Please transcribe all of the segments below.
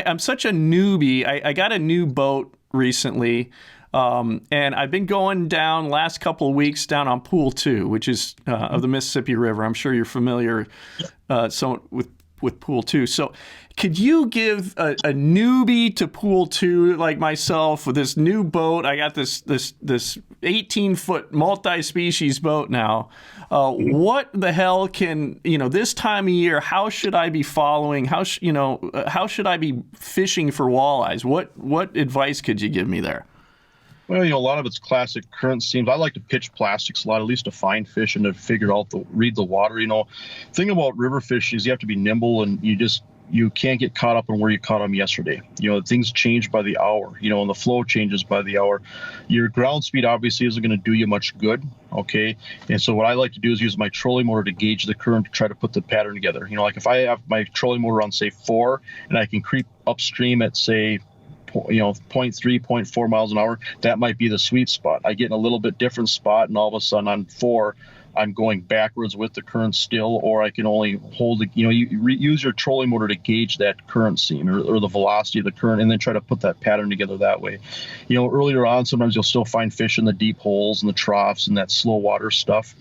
I'm such a newbie. I got a new boat recently, and I've been going down last couple of weeks down on Pool 2, which is of the Mississippi River. I'm sure you're familiar with Pool 2. So could you give a newbie to Pool 2 like myself with this new boat? I got this 18-foot multi-species boat now. What the hell can, this time of year, how should I be following? How should I be fishing for walleyes? What advice could you give me there? Well, a lot of it's classic current seams. I like to pitch plastics a lot, at least to find fish and to figure out read the water. Thing about river fish is you have to be nimble, and you can't get caught up on where you caught them yesterday. Things change by the hour, and the flow changes by the hour. Your ground speed obviously isn't going to do you much good. Okay. And so what I like to do is use my trolling motor to gauge the current to try to put the pattern together. Like if I have my trolling motor on, say, 4, and I can creep upstream at, say, 0.3, 0.4 miles an hour, that might be the sweet spot. I get in a little bit different spot, and all of a sudden on 4, I'm going backwards with the current still, or I can only hold it. You use your trolling motor to gauge that current seam or the velocity of the current, and then try to put that pattern together that way. Earlier on, sometimes you'll still find fish in the deep holes and the troughs and that slow water stuff.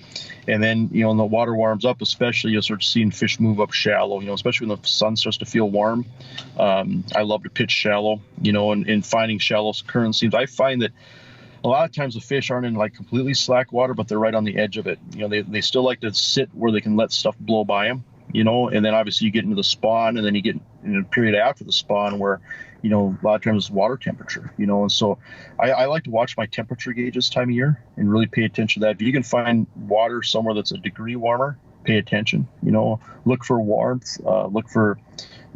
And then, when the water warms up, especially, you'll start seeing fish move up shallow, especially when the sun starts to feel warm. I love to pitch shallow, and finding shallow current seams. I find that a lot of times the fish aren't in like completely slack water, but they're right on the edge of it. They still like to sit where they can let stuff blow by them, and then obviously you get into the spawn, and then you get in a period after the spawn where, a lot of times it's water temperature, and so I like to watch my temperature gauge this time of year and really pay attention to that. If you can find water somewhere that's a degree warmer, pay attention, look for warmth, look for,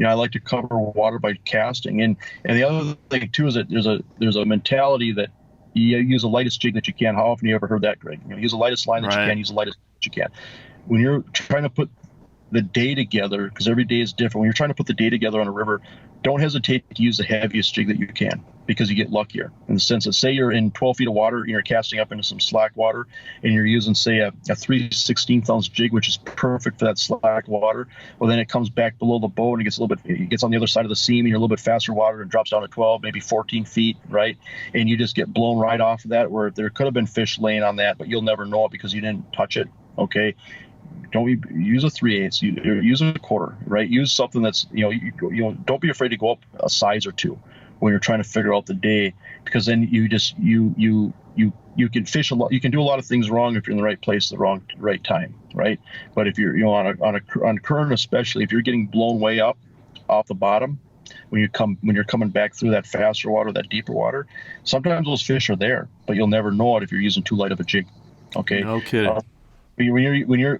I like to cover water by casting. And the other thing too is that there's a mentality that you use the lightest jig that you can. How often have you ever heard that, Greg? Use the lightest line that you can, use the lightest that you can. When you're trying to put the day together, because every day is different, when you're trying to put the day together on a river, don't hesitate to use the heaviest jig that you can, because you get luckier. In the sense that, say you're in 12 feet of water and you're casting up into some slack water, and you're using, say, a 3/16 ounce jig, which is perfect for that slack water. Well, then it comes back below the boat and it gets on the other side of the seam, and you're a little bit faster water, and drops down to 12, maybe 14 feet, right? And you just get blown right off of that, where there could have been fish laying on that, but you'll never know it because you didn't touch it. Okay. Don't use a 3/8, use a quarter, right? Use something that's, don't be afraid to go up a size or two when you're trying to figure out the day, because then you can fish a lot. You can do a lot of things wrong if you're in the right place at the right time, right? But if you're, on current, especially if you're getting blown way up off the bottom, when you're coming back through that faster water, that deeper water, sometimes those fish are there, but you'll never know it if you're using too light of a jig. Okay. No kidding. When you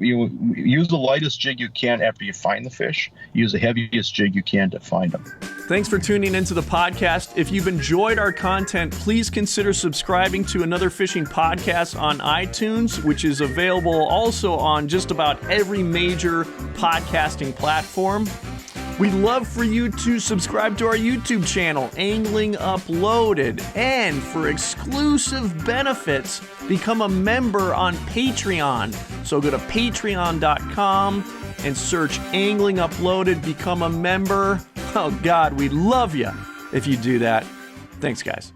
use the lightest jig you can after you find the fish, use the heaviest jig you can to find them. Thanks for tuning into the podcast. If you've enjoyed our content, please consider subscribing to Another Fishing Podcast on iTunes, which is available also on just about every major podcasting platform. We'd love for you to subscribe to our YouTube channel, Angling Uploaded. And for exclusive benefits, become a member on Patreon. So go to patreon.com and search Angling Uploaded, become a member. Oh God, we'd love you if you do that. Thanks, guys.